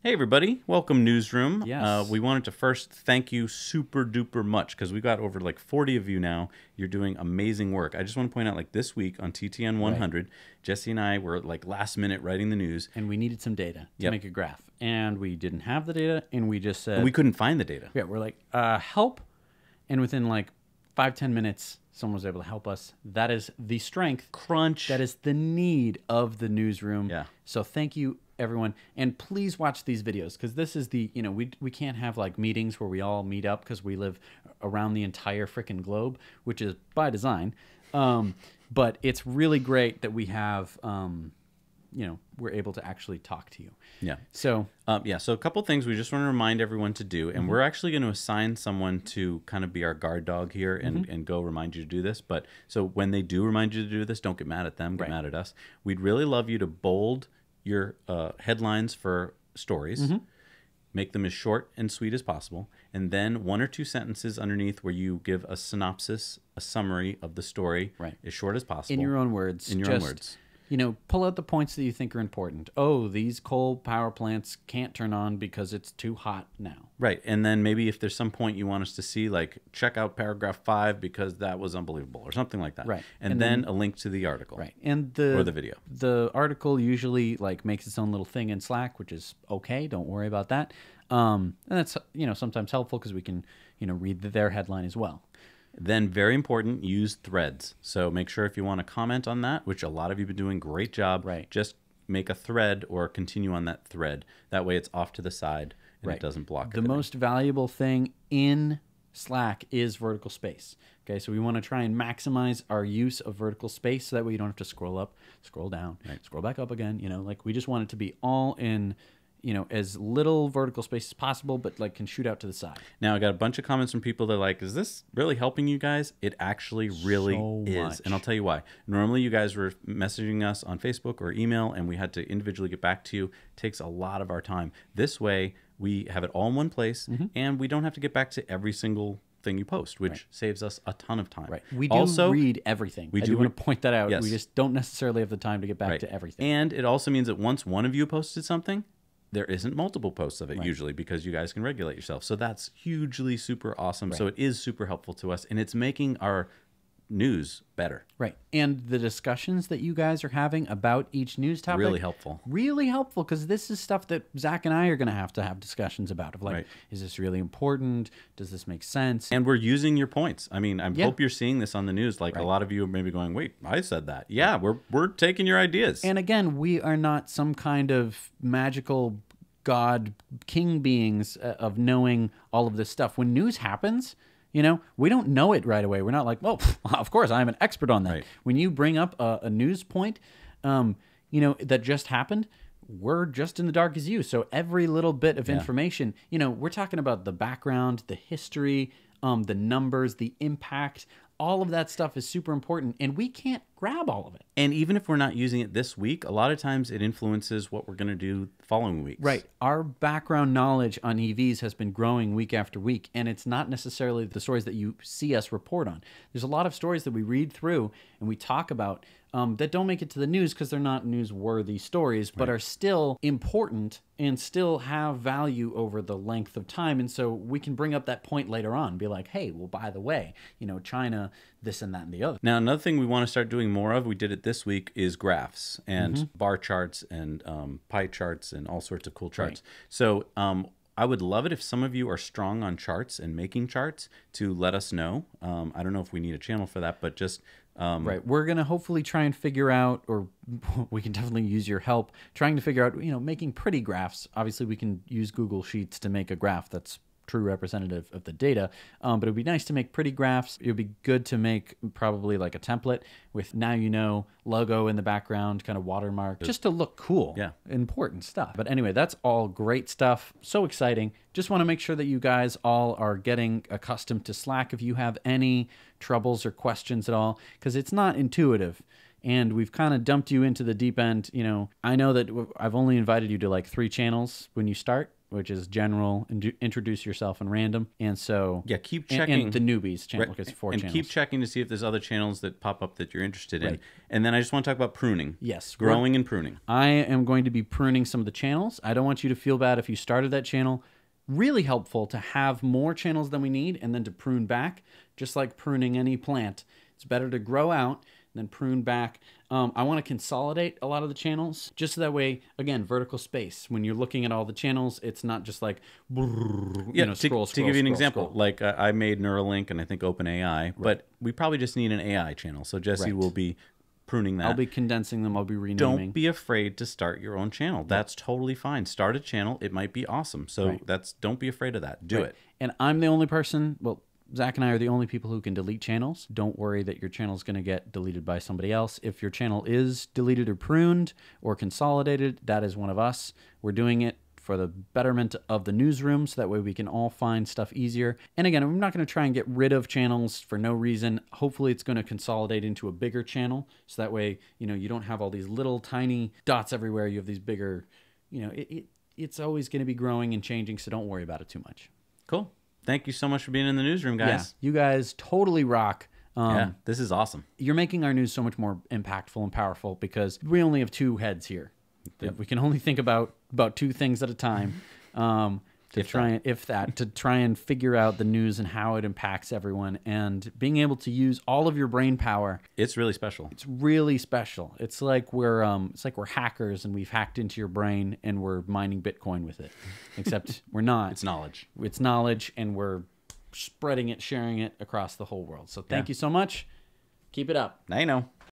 Hey everybody, welcome Newsroom. Yes. We wanted to first thank you super duper much because we've got over like 40 of you now. You're doing amazing work. I just want to point out, like this week on TTN 100, Jesse and I were like last minute writing the news. And we needed some data to Yep. make a graph. And we didn't have the data, and we just said, We couldn't find the data. yeah, we're like, help. And within like 5-10 minutes, someone was able to help us. That is the strength. Crunch. That is the need of the Newsroom. Yeah. So thank you, everyone. And please watch these videos, because this is the, we can't have like meetings where we all meet up because we live around the entire freaking globe, which is by design. But it's really great that we have, we're able to actually talk to you. Yeah. So So a couple things we just want to remind everyone to do, and we're actually going to assign someone to kind of be our guard dog here and go remind you to do this. But so when they do remind you to do this, don't get mad at them, get mad at us. We'd really love you to bold your headlines for stories. Make them as short and sweet as possible, and then 1 or 2 sentences underneath where you give a synopsis, a summary of the story, as short as possible. in your own words. In your own words. Pull out the points that you think are important. Oh, these coal power plants can't turn on because it's too hot now. Right. And then maybe if there's some point you want us to see, like check out paragraph 5 because that was unbelievable or something like that. Right. And then a link to the article. Right. And or the video. The article usually like makes its own little thing in Slack, which is okay. Don't worry about that. And that's, sometimes helpful because we can, read their headline as well. Then, very important, use threads. So make sure if you want to comment on that, which a lot of you have been doing, great job. Right. Just make a thread or continue on that thread. That way it's off to the side and it doesn't block The everything. most valuable thing in Slack is vertical space. Okay, so we want to try and maximize our use of vertical space so that way you don't have to scroll up, scroll down, scroll back up again. We just want it to be all in, as little vertical space as possible, but like can shoot out to the side. Now, I got a bunch of comments from people that are like, is this really helping you guys? It actually really is. much. And I'll tell you why. Normally, you guys were messaging us on Facebook or email, and we had to individually get back to you. It takes a lot of our time. This way, we have it all in one place, and we don't have to get back to every single thing you post, which saves us a ton of time. Right. We do also read everything. I do want to point that out. Yes. We just don't necessarily have the time to get back to everything. And it also means that once one of you posted something, there isn't multiple posts of it usually because you guys can regulate yourself. So that's hugely super awesome. So it is super helpful to us, and it's making our news better. Right. And the discussions that you guys are having about each news topic. Really helpful. Really helpful, because this is stuff that Zach and I are going to have discussions about. Of like, is this really important? Does this make sense? And we're using your points. I mean, I hope you're seeing this on the news. Like a lot of you are maybe going, wait, I said that. Yeah, we're taking your ideas. And again, we are not some kind of magical god king beings of knowing all of this stuff. When news happens, we don't know it right away. We're not like, well, of course, I'm an expert on that. Right. When you bring up a news point, that just happened, we're just in the dark as you. So every little bit of information, we're talking about the background, the history, the numbers, the impact. All of that stuff is super important, and we can't grab all of it. And even if we're not using it this week, a lot of times it influences what we're going to do the following weeks. Right. Our background knowledge on EVs has been growing week after week, and it's not necessarily the stories that you see us report on. There's a lot of stories that we read through and we talk about that don't make it to the news because they're not newsworthy stories, but are still important and still have value over the length of time. And so we can bring up that point later on, be like, hey, well, by the way, China, this and that and the other. Now, another thing we want to start doing more of, we did it this week, is graphs and bar charts and pie charts and all sorts of cool charts. So I would love it if some of you are strong on charts and making charts to let us know. I don't know if we need a channel for that, but just... right. We're going to hopefully try and figure out, or we can definitely use your help, trying to figure out, making pretty graphs. Obviously, we can use Google Sheets to make a graph that's true representative of the data, but it would be nice to make pretty graphs. It would be good to make probably like a template with logo in the background, kind of watermark, just to look cool. Yeah. Important stuff. But anyway, that's all great stuff. So exciting. Just want to make sure that you guys all are getting accustomed to Slack if you have any troubles or questions at all, because it's not intuitive. And we've kind of dumped you into the deep end. I know that I've only invited you to like 3 channels when you start. which is general, and introduce yourself and random. And so Yeah, keep and checking. the newbies channel. Right, Look, it's 4 and channels. keep checking to see if there's other channels that pop up that you're interested in. Right. And then I just want to talk about pruning. Yes. Growing and pruning. I am going to be pruning some of the channels. I don't want you to feel bad if you started that channel. Really helpful to have more channels than we need and then to prune back, just like pruning any plant. It's better to grow out than prune back. I want to consolidate a lot of the channels just so that way, again, vertical space. When you're looking at all the channels, it's not just like, scroll, to give you an example, scroll. like I made Neuralink and I think OpenAI, but we probably just need an AI channel. So Jesse Right. will be pruning that. I'll be condensing them. I'll be renaming. Don't be afraid to start your own channel. That's totally fine. Start a channel. It might be awesome. So don't be afraid of that. Do it. And I'm the only person, well, Zach and I are the only people who can delete channels. Don't worry that your channel is going to get deleted by somebody else. If your channel is deleted or pruned or consolidated, that is one of us. We're doing it for the betterment of the newsroom so that way we can all find stuff easier. And again, I'm not going to try and get rid of channels for no reason. Hopefully it's going to consolidate into a bigger channel so that way, you don't have all these little tiny dots everywhere. You have these bigger, it's always going to be growing and changing, so don't worry about it too much. Cool. Thank you so much for being in the newsroom, guys. Yeah, you guys totally rock. Yeah, this is awesome. You're making our news so much more impactful and powerful because we only have 2 heads here. Yep. We can only think about 2 things at a time to try and figure out the news and how it impacts everyone. And being able to use all of your brain power, it's really special. It's really special. It's like we're hackers and we've hacked into your brain and we're mining Bitcoin with it. Except we're not. It's knowledge. It's knowledge, and we're spreading it, sharing it across the whole world. So thank you so much. Keep it up. I know.